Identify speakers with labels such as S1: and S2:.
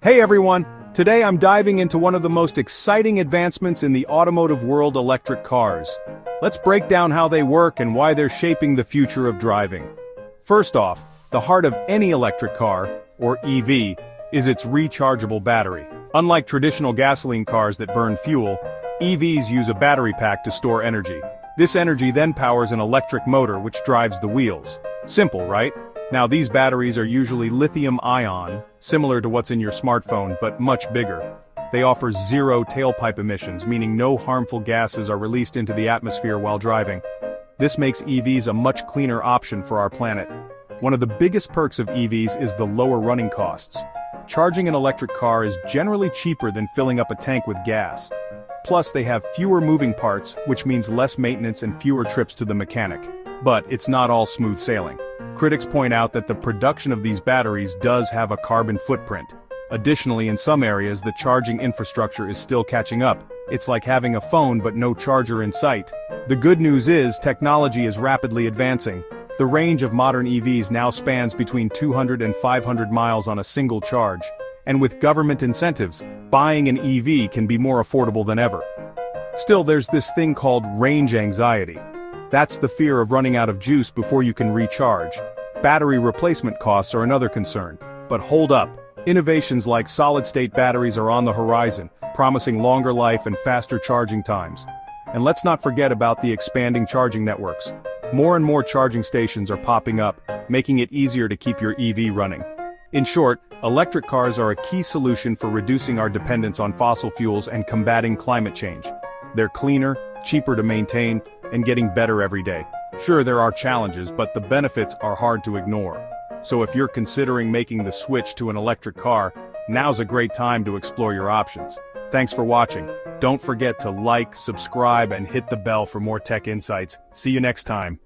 S1: Hey everyone! Today I'm diving into one of the most exciting advancements in the automotive world: electric cars. Let's break down how they work and why they're shaping the future of driving. First off, the heart of any electric car, or EV, is its rechargeable battery. Unlike traditional gasoline cars that burn fuel, EVs use a battery pack to store energy. This energy then powers an electric motor which drives the wheels. Simple, right? Now these batteries are usually lithium-ion, similar to what's in your smartphone but much bigger. They offer zero tailpipe emissions, meaning no harmful gases are released into the atmosphere while driving. This makes EVs a much cleaner option for our planet. One of the biggest perks of EVs is the lower running costs. Charging an electric car is generally cheaper than filling up a tank with gas. Plus they have fewer moving parts, which means less maintenance and fewer trips to the mechanic. But it's not all smooth sailing. Critics point out that the production of these batteries does have a carbon footprint. Additionally, in some areas the charging infrastructure is still catching up. It's like having a phone but no charger in sight. The good news is technology is rapidly advancing. The range of modern EVs now spans between 200 and 500 miles on a single charge. And with government incentives, buying an EV can be more affordable than ever. Still, there's this thing called range anxiety. That's the fear of running out of juice before you can recharge. Battery replacement costs are another concern. But hold up, innovations like solid-state batteries are on the horizon, promising longer life and faster charging times. And let's not forget about the expanding charging networks. More and more charging stations are popping up, making it easier to keep your EV running. In short, electric cars are a key solution for reducing our dependence on fossil fuels and combating climate change. They're cleaner, cheaper to maintain, and getting better every day. Sure, there are challenges, but the benefits are hard to ignore. So if you're considering making the switch to an electric car, now's a great time to explore your options. Thanks for watching. Don't forget to like, subscribe, and hit the bell for more tech insights. See you next time.